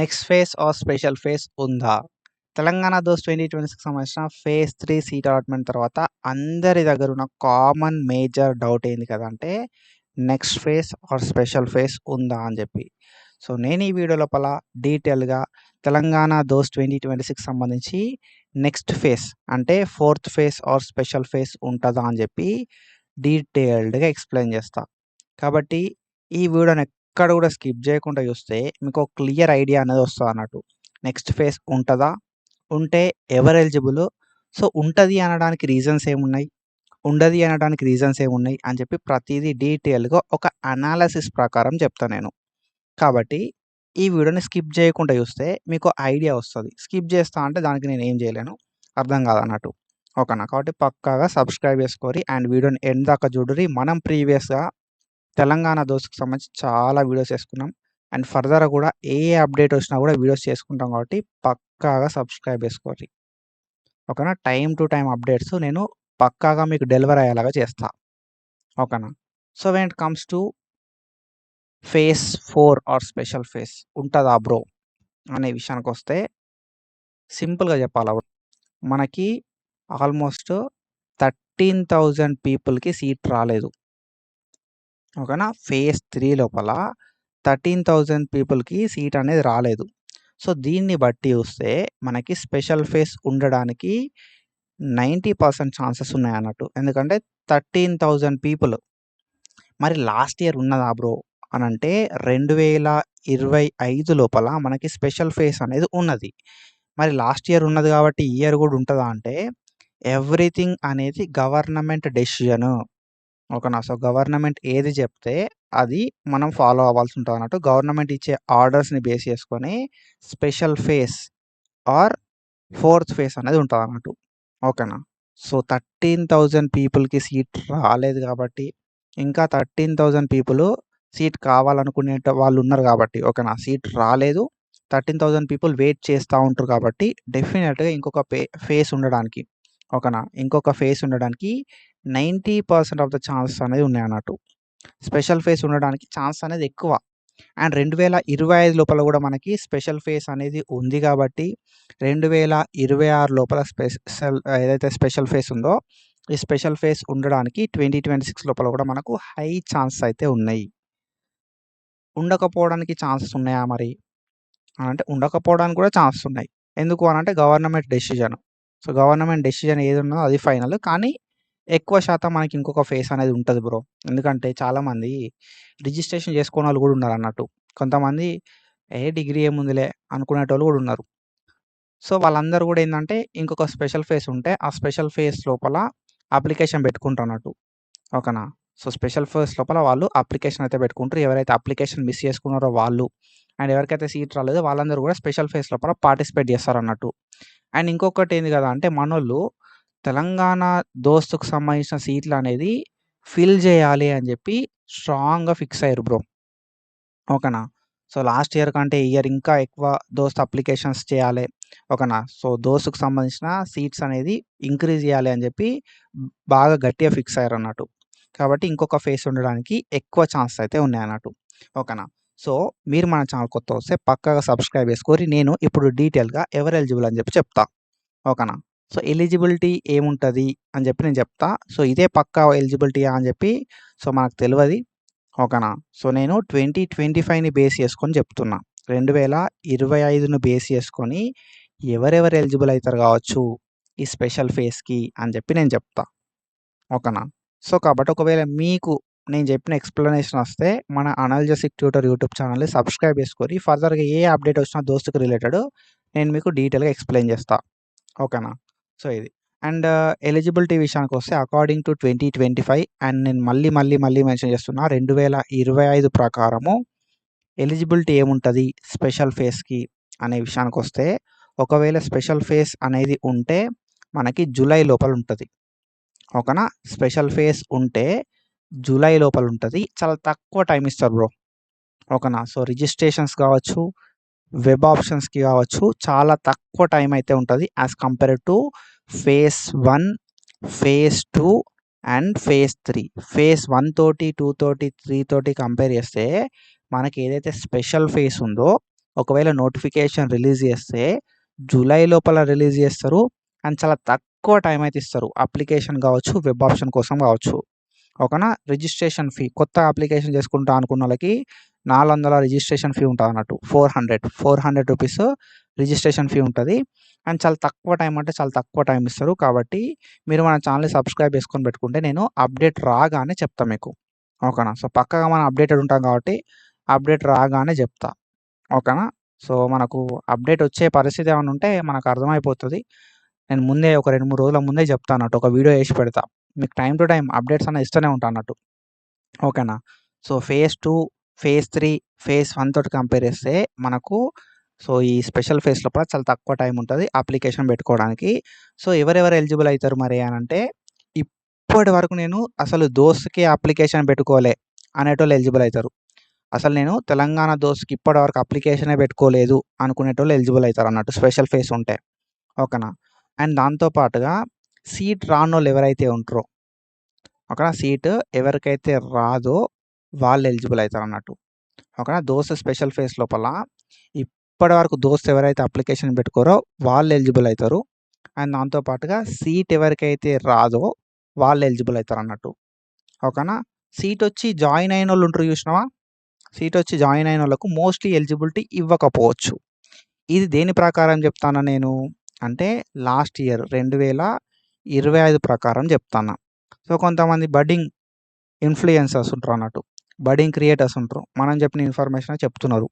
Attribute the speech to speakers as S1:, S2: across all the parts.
S1: Next phase or special phase ఉందా? తెలంగాణ దోస్త్ 2026 సంబంధించిన phase 3 seat allotment తర్వాత అందరి దగ్గర ఉన్న కామన్ మేజర్ డౌట్ ఏంది కదా అంటే next phase or special phase ఉందా అని చెప్పి. సో నేను ఈ వీడియో లోపల డీటెయిల్గా తెలంగాణ దోస్త్ 2026 సంబంధించి నెక్స్ట్ ఫేజ్ అంటే fourth phase or special phase ఉంటుందా అని చెప్పి డీటెయిల్డ్గా ఎక్స్ప్లెయిన్ చేస్తా. కాబట్టి ఈ వీడియోని ఎక్కడ కూడా స్కిప్ చేయకుండా చూస్తే మీకు ఒక క్లియర్ ఐడియా అనేది వస్తుంది అన్నట్టు. నెక్స్ట్ ఫేజ్ ఉంటుందా, ఉంటే ఎవరు ఎలిజిబుల్, సో ఉంటుంది అనడానికి రీజన్స్ ఏమున్నాయి, ఉండదు అనడానికి రీజన్స్ ఏమున్నాయి అని చెప్పి ప్రతిదీ డీటెయిల్గా ఒక అనాలసిస్ ప్రకారం చెప్తాను నేను. కాబట్టి ఈ వీడియోని స్కిప్ చేయకుండా చూస్తే మీకు ఐడియా వస్తుంది. స్కిప్ చేస్తా అంటే దానికి నేను ఏం చేయలేను, అర్థం కాదన్నట్టు. ఓకేనా? కాబట్టి పక్కాగా సబ్స్క్రైబ్ చేసుకోరి అండ్ వీడియోని ఎండ్ దాకా చూడరి. మనం ప్రీవియస్గా తెలంగాణ దోస్తుకు సంబంధించి చాలా వీడియోస్ చేసుకున్నాం అండ్ ఫర్దర్గా కూడా ఏ అప్డేట్ వచ్చినా కూడా వీడియోస్ చేసుకుంటాం. కాబట్టి పక్కాగా సబ్స్క్రైబ్ చేసుకోండి. ఓకేనా? టైం టు టైం అప్డేట్స్ నేను పక్కాగా మీకు డెలివర్ అయ్యేలాగా చేస్తా. ఓకేనా? So when it comes to phase 4 or special phase ఉంటుందా బ్రో అనే విషయానికి వస్తే సింపుల్గా చెప్పాలా, మనకి ఆల్మోస్ట్ 13,000 పీపుల్కి సీట్ రాలేదు. ఓకేనా? ఫేజ్ 3 లోపల 13,000 పీపుల్కి సీట్ అనేది రాలేదు. సో దీన్ని బట్టి చూస్తే మనకి స్పెషల్ ఫేజ్ ఉండడానికి 90% ఛాన్సెస్ ఉన్నాయి అన్నట్టు. ఎందుకంటే 13,000 పీపుల్. మరి లాస్ట్ ఇయర్ ఉన్నదా బ్రో అని అంటే 2025 లోపల మనకి స్పెషల్ ఫేజ్ అనేది ఉన్నది. మరి లాస్ట్ ఇయర్ ఉన్నది కాబట్టి ఈ ఇయర్ కూడా ఉంటుందా అంటే ఎవ్రీథింగ్ అనేది గవర్నమెంట్ డెసిజన్. ఓకేనా? సో గవర్నమెంట్ ఏది చెప్తే అది మనం ఫాలో అవ్వాల్సి ఉంటుంది అన్నట్టు. గవర్నమెంట్ ఇచ్చే ఆర్డర్స్ని బేస్ చేసుకొని special phase or fourth phase అనేది ఉంటుంది అన్నట్టు. ఓకేనా? సో 13,000 పీపుల్కి సీట్ రాలేదు కాబట్టి ఇంకా 13,000 పీపుల్ సీట్ కావాలనుకునే వాళ్ళు ఉన్నారు కాబట్టి, ఓకేనా, సీట్ రాలేదు. 13,000 పీపుల్ వెయిట్ చేస్తూ ఉంటారు కాబట్టి డెఫినెట్గా ఇంకొక ఫేజ్ ఉండడానికి, ఓకేనా, ఇంకొక ఫేజ్ ఉండడానికి 90% ఆఫ్ ద ఛాన్సెస్ అనేది ఉన్నాయి అన్నట్టు. స్పెషల్ ఫేజ్ ఉండడానికి ఛాన్స్ అనేది ఎక్కువ. అండ్ 2025 లోపల కూడా మనకి స్పెషల్ ఫేజ్ అనేది ఉంది కాబట్టి 2026 లోపల ఏదైతే స్పెషల్ ఫేజ్ ఉందో ఈ స్పెషల్ ఫేజ్ ఉండడానికి 2026 లోపల కూడా మనకు హై ఛాన్సెస్ అయితే ఉన్నాయి. ఉండకపోవడానికి ఛాన్సెస్ ఉన్నాయా మరి అంటే ఉండకపోవడానికి కూడా ఛాన్సెస్ ఉన్నాయి. ఎందుకు అని అంటే government decision. So government decision ఏది ఉన్నదో అది ఫైనల్. కానీ ఎక్కువ శాతం మనకి ఇంకొక ఫేజ్ అనేది ఉంటుంది బ్రో. ఎందుకంటే చాలామంది రిజిస్ట్రేషన్ చేసుకునే వాళ్ళు కూడా ఉన్నారు అన్నట్టు. కొంతమంది డిగ్రీ ఏముందిలే అనుకునేటోళ్ళు కూడా ఉన్నారు. సో వాళ్ళందరూ కూడా ఏంటంటే ఇంకొక స్పెషల్ ఫేజ్ ఉంటే ఆ స్పెషల్ ఫేజ్ లోపల అప్లికేషన్ పెట్టుకుంటున్నట్టు. ఓకేనా? సో స్పెషల్ ఫేజ్ లోపల వాళ్ళు అప్లికేషన్ అయితే పెట్టుకుంటారు. ఎవరైతే అప్లికేషన్ మిస్ చేసుకున్నారో వాళ్ళు అండ్ ఎవరికైతే సీట్ రాలేదో వాళ్ళందరూ కూడా స్పెషల్ ఫేజ్ లోపల పార్టిసిపేట్ చేస్తారన్నట్టు. అండ్ ఇంకొకటి ఏంది కదా అంటే మనోళ్ళు తెలంగాణ దోస్తుకు సంబంధించిన సీట్లు అనేది ఫిల్ చేయాలి అని చెప్పి స్ట్రాంగ్గా ఫిక్స్ అయ్యారు బ్రో. ఓకేనా? సో లాస్ట్ ఇయర్ కంటే ఈ ఇయర్ ఇంకా ఎక్కువ దోస్త్ అప్లికేషన్స్ చేయాలి. ఓకేనా? సో దోస్తుకు సంబంధించిన సీట్స్ అనేది ఇంక్రీజ్ చేయాలి అని చెప్పి బాగా గట్టిగా ఫిక్స్ అయ్యారు అన్నట్టు. కాబట్టి ఇంకొక ఫేజ్ ఉండడానికి ఎక్కువ ఛాన్సెస్ అయితే ఉన్నాయి అన్నట్టు. ఓకేనా? సో మీరు మన ఛానల్ కొత్త వస్తే పక్కాగా సబ్స్క్రైబ్ చేసుకోరి. నేను ఇప్పుడు డీటెయిల్గా ఎవరు ఎలిజిబుల్ అని చెప్పి చెప్తా. ఓకేనా? సో ఎలిజిబిలిటీ ఏముంటుంది అని చెప్పి నేను చెప్తా. సో ఇదే పక్కా ఎలిజిబిలిటీయా అని చెప్పి సో మనకు తెలియదు. ఓకేనా? సో నేను 2025ని బేస్ చేసుకొని చెప్తున్నా. 2025ను బేస్ చేసుకొని ఎవరెవరు ఎలిజిబుల్ అవుతారు కావచ్చు ఈ స్పెషల్ ఫేజ్కి అని చెప్పి నేను చెప్తా. ఓకేనా? సో కాబట్టి ఒకవేళ మీకు నేను చెప్పిన ఎక్స్ప్లెనేషన్ వస్తే మన అనాలిసిస్ ట్యూటర్ యూట్యూబ్ ఛానల్ని సబ్స్క్రైబ్ చేసుకొని ఫర్దర్గా ఏ అప్డేట్ వచ్చినా దోస్తుకు రిలేటెడ్ నేను మీకు డీటెయిల్గా ఎక్స్ప్లెయిన్ చేస్తా. ఓకేనా? సో ఇది అండ్ ఎలిజిబిలిటీ విషయానికి వస్తే అకార్డింగ్ టు 2025 అండ్ నేను మళ్ళీ మెన్షన్ చేస్తున్నా 2025 ప్రకారము ఎలిజిబిలిటీ ఏముంటుంది స్పెషల్ ఫేజ్కి అనే విషయానికి వస్తే ఒకవేళ స్పెషల్ ఫేజ్ అనేది ఉంటే మనకి జూలై లోపల ఉంటుంది. ఓకేనా? స్పెషల్ ఫేజ్ ఉంటే జూలై లోపల ఉంటుంది. చాలా తక్కువ టైం ఇస్తారు బ్రో. ఓకేనా? సో రిజిస్ట్రేషన్స్ కావచ్చు, వెబ్ ఆప్షన్స్కి కావచ్చు చాలా తక్కువ టైం అయితే ఉంటుంది as compare to phase 1, phase 2 and phase 3. Phase 1 తోటి 2 తోటి 3 తోటి కంపేర్ చేస్తే మనకి ఏదైతే స్పెషల్ ఫేజ్ ఉందో ఒకవేళ నోటిఫికేషన్ రిలీజ్ చేస్తే జూలై లోపల రిలీజ్ చేస్తారు. అండ్ చాలా తక్కువ టైం అయితే ఇస్తారు. అప్లికేషన్ కావచ్చు, వెబ్ ఆప్షన్ కోసం కావచ్చు. ఓకేనా. రిజిస్ట్రేషన్ ఫీ కొత్త అప్లికేషన్ చేసుకుంటా అనుకున్నోళ్ళకి 400 రిజిస్ట్రేషన్ ఫీ ఉంటదన్నట్టు. 400 రూపీస్ రిజిస్ట్రేషన్ ఫీ ఉంటది. అండ్ చాలా తక్కువ టైం అంటే చాలా తక్కువ టైం ఇస్తారు. కాబట్టి మీరు మన ఛానల్‌ని సబ్స్క్రైబ్ చేసుకొని పెట్టుకుంటే నేను అప్డేట్ రాగానే చెప్తా మీకు. ఓకేనా. సో, పక్కాగా మనం అప్డేటెడ్ ఉంటాం కాబట్టి అప్డేట్ రాగానే చెప్తా. ఓకేనా. సో, మనకు అప్డేట్ వచ్చే పరిస్థితి ఏమన్నా ఉంటే మనకు అర్థమైపోతది. నేను ముందే ఒక 2, 3 రోజుల ముందే చెప్తా అన్నట్టు. ఒక వీడియో చేసి పెడతా. మీకు టైమ్ టు టైమ్ అప్డేట్స్ అనేది ఇస్తూనే ఉంటా అన్నట్టు. ఓకేనా. సో, ఫేజ్ 2, ఫేజ్ 3, ఫేజ్ 1 తోటి కంపేర్ చేస్తే మనకు ఈ స్పెషల్ ఫేజ్ లోపల చాలా తక్కువ టైం ఉంటది అప్లికేషన్ పెట్టుకోవడానికి. సో, ఎవరెవరు ఎలిజిబుల్ అయితారు మరి అనంటే, ఇప్పటి వరకు నేను అసలు దోస్త్‌కి అప్లికేషన్ పెట్టుకోలే అనేటోళ్ళు ఎలిజిబుల్ అయితారు. అసలు నేను తెలంగాణ దోస్త్‌కి ఇప్పటి వరకు అప్లికేషనే పెట్టుకోలేదు అనుకునేటోళ్ళు ఎలిజిబుల్ అయితారన్నట్టు స్పెషల్ ఫేజ్ ఉంటే. ఓకేనా. అండ్ దాంతో పాటుగా సీట్ రానోళ్ళు ఎవరైతే ఉంటారో, ఓకేనా, సీట్ ఎవరికైతే రాదో వాళ్ళు ఎలిజిబుల్ అయితారన్నట్టు. ఓకేనా. దోస్త్ స్పెషల్ ఫేజ్ లోపల ఇప్పటి వరకు దోస్త్ ఎవరైతే అప్లికేషన్ పెట్టుకోరో వాళ్ళు ఎలిజిబుల్ అయితారు. అండ్ దాంతో పాటుగా సీట్ ఎవరికైతే రాదో వాళ్ళు ఎలిజిబుల్ అయితారన్నట్టు. ఓకేనా. సీట్ వచ్చి జాయిన్ అయినోళ్ళు ఉంటారు చూసినావా? సీట్ వచ్చి జాయిన్ అయినోళ్ళకు మోస్ట్‌లీ ఎలిజిబిలిటీ ఇవ్వకపోవచ్చు. ఇది దేని ప్రకారం చెప్తాను నేను అంటే లాస్ట్ ఇయర్ 2025 ప్రకారం చెప్తాను. సో, కొంతమంది బడ్డింగ్ ఇన్‌ఫ్లుయెన్సర్స్ ఉంటారు అన్నట్టు. బడ్డింగ్ క్రియేటర్స్ ఉంటారు. మనం చెప్పిన ఇన్ఫర్మేషనే చెప్తున్నారు.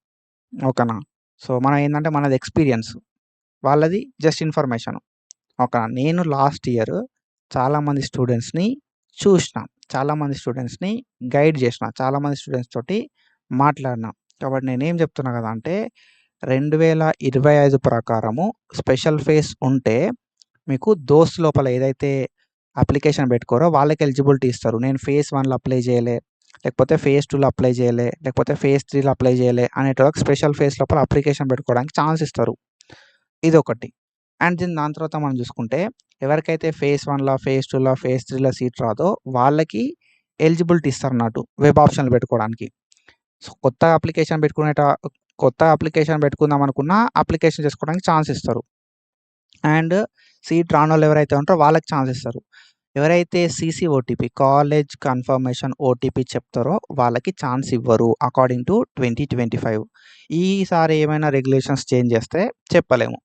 S1: ఓకేనా. సో, మనం ఏందంటే మనది ఎక్స్‌పీరియన్స్. వాళ్ళది జస్ట్ ఇన్ఫర్మేషన్. ఓకేనా. నేను లాస్ట్ ఇయర్ చాలామంది స్టూడెంట్స్‌ని చూసిన. చాలామంది స్టూడెంట్స్‌ని గైడ్ చేసిన. చాలామంది స్టూడెంట్స్ తోటి మాట్లాడిన. కాబట్టి నేనేం చెప్తున్నా కదా అంటే 2025 ప్రకారము స్పెషల్ ఫేజ్ ఉంటే మీకు దోస్త్ లోపల ఏదైతే అప్లికేషన్ పెట్టుకోరో వాళ్ళకి ఎలిజిబిలిటీ ఇస్తారు. నేను ఫేజ్ 1లో అప్లై చేయలే, లేకపోతే ఫేజ్ 2లో అప్లై చేయలే, లేకపోతే ఫేజ్ 3లో అప్లై చేయలే అనేటోళ్ళకి స్పెషల్ ఫేజ్ లోపల అప్లికేషన్ పెట్టుకోవడానికి ఛాన్స్ ఇస్తారు. ఇదొకటి. అండ్ దాని తర్వాత మనం చూసుకుంటే ఎవరికైతే ఫేజ్ 1లో, ఫేజ్ 2లో, ఫేజ్ 3లో సీట్ రాదో వాళ్ళకి ఎలిజిబిలిటీ ఇస్తారన్నట్టు వెబ్ ఆప్షన్లు పెట్టుకోవడానికి. సో, కొత్త అప్లికేషన్ పెట్టుకుందాం అనుకున్నా అప్లికేషన్ చేసుకోవడానికి ఛాన్స్ ఇస్తారు. అండ్ సీట్ రానోళ్ళు ఎవరైతే ఉంటారో వాళ్ళకి ఛాన్స్ ఇస్తారు. ఎవరైతే CC OTP college confirmation OTP చెప్తారో వాళ్ళకి ఛాన్స్ ఇవ్వరు అకార్డింగ్ టు 2025. ఈసారి ఏమైనా రెగ్యులేషన్స్ చేంజ్ చేస్తే చెప్పలేము.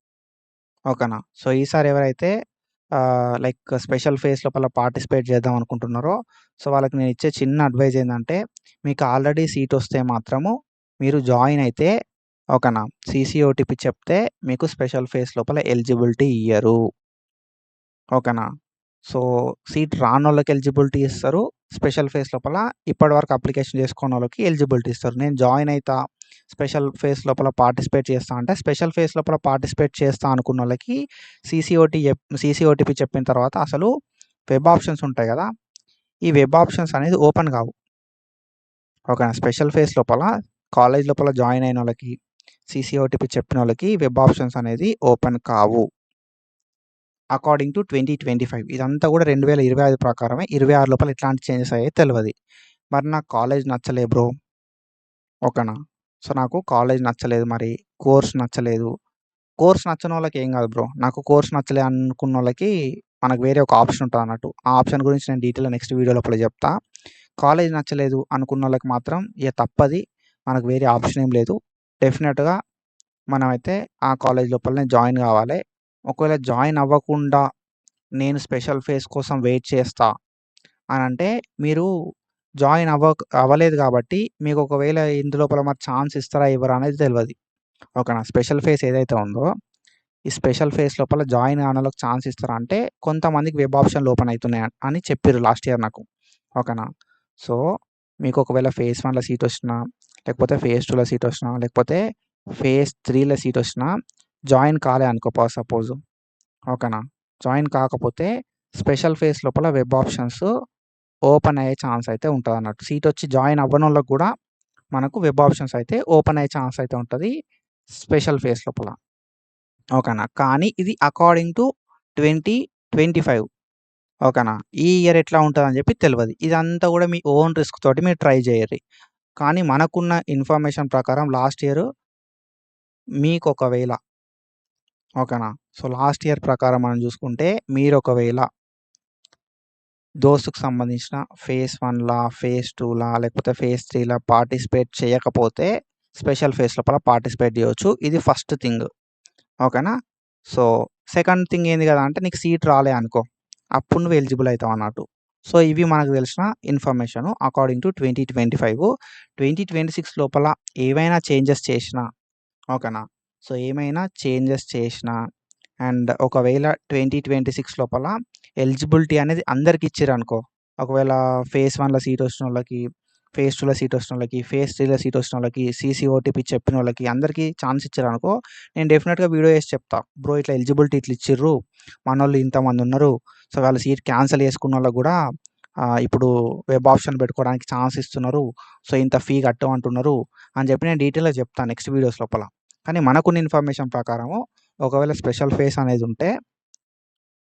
S1: ఓకేనా. సో, ఈసారి ఎవరైతే లైక్ స్పెషల్ ఫేజ్ లోపల పార్టిసిపేట్ చేద్దాం అనుకుంటున్నారో సో, వాళ్ళకి నేను ఇచ్చే చిన్న అడ్వైజ్ ఏందంటే మీకు ఆల్రెడీ సీట్ వస్తే మాత్రము మీరు జాయిన్ అయితే ఓకేనా. సీసీ ఓటీపీ చెప్తే మీకు స్పెషల్ ఫేజ్ లోపల ఎలిజిబిలిటీ ఇయ్యరు. ఓకేనా. సో, సీట్ రానోళ్ళకి ఎలిజిబిలిటీ ఇస్తారు. స్పెషల్ ఫేజ్ లోపల ఇప్పటివరకు అప్లికేషన్ చేసుకోనోళ్ళకి ఎలిజిబిలిటీ ఇస్తారు. నేను జాయిన్ అయితా, స్పెషల్ ఫేజ్ లోపల పార్టిసిపేట్ చేస్తా అంటే స్పెషల్ ఫేజ్ లోపల పార్టిసిపేట్ చేస్తా అనుకున్నోళ్ళకి సీసీ ఓటీపీ చెప్పిన తర్వాత అసలు వెబ్ ఆప్షన్స్ ఉంటాయి కదా! ఈ వెబ్ ఆప్షన్స్ అనేది ఓపెన్ కావు. ఓకేనా. స్పెషల్ ఫేజ్ లోపల కాలేజ్ లోపల జాయిన్ అయినోళ్ళకి, సీసీ ఓటీపీ చెప్పినోళ్ళకి వెబ్ ఆప్షన్స్ అనేది ఓపెన్ కావు. అకార్డింగ్ టు 2025 ఇదంతా కూడా 2025 ప్రకారమే. 26 లోపల ఎట్లాంటి చేంజెస్ అయ్యాయో తెలవది. మరి నాకు కాలేజ్ నచ్చలే బ్రో. ఓకేనా. సో, నాకు కాలేజ్ నచ్చలేదు మరి కోర్స్ నచ్చలేదు. కోర్స్ నచ్చనోళ్ళకి ఏం కాదు బ్రో. నాకు కోర్స్ నచ్చలే అనుకున్నోళ్ళకి మనకు వేరే ఒక ఆప్షన్ ఉంటదన్నట్టు. ఆ ఆప్షన్ గురించి నేను డీటెయిల్‌గా నెక్స్ట్ వీడియో లోపల చెప్తా. కాలేజ్ నచ్చలేదు అనుకున్నోళ్ళకి మాత్రం ఇగ తప్పది. మనకు వేరే ఆప్షన్ ఏం లేదు. డెఫినిట్‌గా మనమైతే ఆ కాలేజ్ లోపలనే జాయిన్ కావాలి. ఒకవేళ జాయిన్ అవ్వకుండా నేను స్పెషల్ ఫేజ్ కోసం వెయిట్ చేస్తా అనంటే మీరు జాయిన్ అవ్వలేదు కాబట్టి మీకు ఒకవేళ ఇందులోపల మరి ఛాన్స్ ఇస్తారా ఇవ్వరా అనేది తెలవది. ఓకేనా. స్పెషల్ ఫేజ్ ఏదైతే ఉందో ఈ స్పెషల్ ఫేజ్ లోపల జాయిన్ కానోళ్ళకి ఛాన్స్ ఇస్తారా అంటే కొంతమందికి వెబ్ ఆప్షన్లు ఓపెన్ అయితున్నాయి అని చెప్పిర్రు లాస్ట్ ఇయర్ నాకు. ఓకేనా. సో, మీకు ఒకవేళ ఫేజ్ 1లో సీట్ వచ్చినా, లేకపోతే ఫేజ్ 2లో సీట్ వచ్చినా, లేకపోతే ఫేజ్ 3లో సీట్ వచ్చినా జాయిన్ కాలే అనుకో సపోజ్. ఓకేనా. జాయిన్ కాకపోతే స్పెషల్ ఫేజ్ లోపల వెబ్ ఆప్షన్స్ ఓపెన్ అయ్యే ఛాన్స్ అయితే ఉంటదన్నట్టు. సీట్ వచ్చి జాయిన్ అవ్వనోళ్ళకి కూడా మనకు వెబ్ ఆప్షన్స్ అయితే ఓపెన్ అయ్యే ఛాన్స్ అయితే ఉంటది స్పెషల్ ఫేజ్ లోపల. ఓకేనా. కానీ ఇది అకార్డింగ్ టు 2025. ఓకేనా. ఈ ఇయర్ ఎట్లా ఉంటదని చెప్పి తెలవది. ఇదంతా కూడా మీ ఓన్ రిస్క్ తోటి మీరు ట్రై చేయండి. కానీ మనకున్న ఇన్ఫర్మేషన్ ప్రకారం లాస్ట్ ఇయర్ మీకు ఒకవేళ ఓకేనా. సో, లాస్ట్ ఇయర్ ప్రకారం మనం చూసుకుంటే మీరు ఒకవేళ దోస్తుకు సంబంధించిన ఫేజ్ 1లా, ఫేజ్ 2లా లేకపోతే ఫేజ్ 3లా పార్టిసిపేట్ చేయకపోతే స్పెషల్ ఫేజ్ లోపల పార్టిసిపేట్ చేయొచ్చు. ఇది ఫస్ట్ థింగ్. ఓకేనా. సో, సెకండ్ థింగ్ ఏంది కదా అంటే నీకు సీట్ రాలే అనుకో, అప్పుడు నువ్వు ఎలిజిబుల్ అవుతావు అన్నట్టు. సో, ఇవి మనకు తెలిసిన ఇన్ఫర్మేషన్ అకార్డింగ్ టు 2025. 2026 లోపల ఏవైనా చేంజెస్ చేసినా ఓకేనా. సో, ఏమైనా చేంజెస్ చేసినా అండ్ ఒకవేళ 2026 లోపల ఎలిజిబిలిటీ అనేది అందరికి ఇచ్చిరనుకో, ఒకవేళ ఫేజ్ 1లో సీట్ వచ్చినోళ్ళకి, ఫేజ్ 2లో సీట్ వచ్చినోళ్ళకి, ఫేజ్ 3లో సీట్ వచ్చినోళ్ళకి, సీసీఓటీపీ చెప్పినోళ్ళకి అందరికీ ఛాన్స్ ఇచ్చిరనుకో, నేను డెఫినెట్‌గా వీడియో చేసి చెప్తా. బ్రో ఇట్లా ఎలిజిబిలిటీ ఇట్లా ఇచ్చిర్రు. మనోళ్ళు ఇంతమంది ఉన్నారు. సో, వాళ్ళ సీట్ క్యాన్సిల్ చేసుకున్నోళ్ళకి కూడా ఇప్పుడు వెబ్ ఆప్షన్ పెట్టుకోవడానికి ఛాన్స్ ఇస్తున్నారు. సో, ఇంత ఫీ కట్టమంటున్నారు అని చెప్పి నేను డీటెయిల్‌గా చెప్తాను నెక్స్ట్ వీడియోస్ లోపల. కానీ మనకున్న ఇన్ఫర్మేషన్ ప్రకారము ఒకవేళ స్పెషల్ ఫేస్ అనేది ఉంటే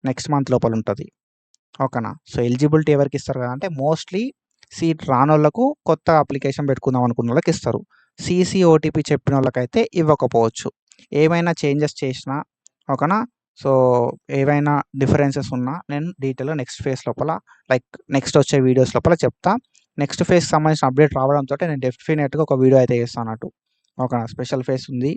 S1: నెక్స్ట్ మంత్ లోపల ఉంటది. ఓకేనా. సో, ఎలిజిబిలిటీ ఎవరికి ఇస్తారు కదా అంటే మోస్ట్‌లీ సీట్ రానోళ్ళకు కొత్త అప్లికేషన్ పెట్టుకుందాం అనుకున్నోళ్ళకి ఇస్తారు. సీసీఓటీపీ చెప్పినోళ్ళకైతే ఇవ్వకపోవచ్చు. ఏమైనా చేంజెస్ చేసినా ఓకేనా. సో, ఏవైనా డిఫరెన్సెస్ ఉన్నా నేను డీటెయిల్‌గా నెక్స్ట్ ఫేజ్ లోపల లైక్ నెక్స్ట్ వచ్చే వీడియోస్ లోపల చెప్తా. నెక్స్ట్ ఫేజ్‌కి సంబంధించిన అప్డేట్ రావడంతోటి నేను డెఫినిట్‌గా ఒక వీడియో అయితే చేస్తా అన్నట్టు. ఓకేనా. స్పెషల్ ఫేజ్ ఉంది.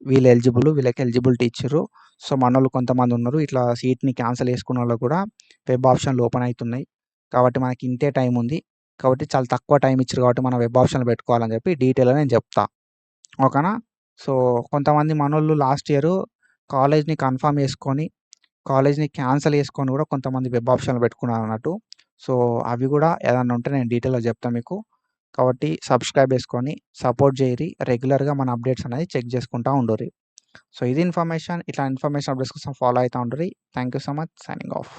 S1: వీళ్ళు ఎలిజిబుల్. వీళ్ళకి ఎలిజిబిలిటీ ఇచ్చిర్రు. సో, మనోళ్ళు కొంతమంది ఉన్నారు. ఇట్లా సీట్‌ని క్యాన్సిల్ చేసుకున్నోళ్ళకి కూడా వెబ్ ఆప్షన్‌లు ఓపెన్ అయితున్నాయి. కాబట్టి మనకి ఇంతే టైం ఉంది. కాబట్టి చాలా తక్కువ టైం ఇచ్చిర్రు కాబట్టి మనం వెబ్ ఆప్షన్‌లు పెట్టుకోవాలని చెప్పి డీటెయిల్‌గా నేను చెప్తా. ఓకేనా. సో, కొంతమంది మనోళ్ళు లాస్ట్ ఇయర్ కాలేజ్‌ని కన్ఫర్మ్ చేసుకొని, కాలేజ్‌ని క్యాన్సిల్ చేసుకొని కూడా కొంతమంది వెబ్ ఆప్షన్‌లు పెట్టుకున్నారన్నట్టు. సో, అవి కూడా ఏదన్నా ఉంటే నేను డీటెయిల్‌గా చెప్తా మీకు. కాబట్టి సబ్స్క్రైబ్ చేసుకొని సపోర్ట్ జేయుర్రి. రెగ్యులర్‌గా మన అప్డేట్స్ అనేది చెక్ చేసుకుంటా ఉండుర్రి. సో, ఇది ఇన్ఫర్మేషన్. ఇట్లా ఇన్ఫర్మేషన్ అప్డేట్స్ కోసం ఫాలో అయితా ఉండుర్రి. Thank you so much. Signing of.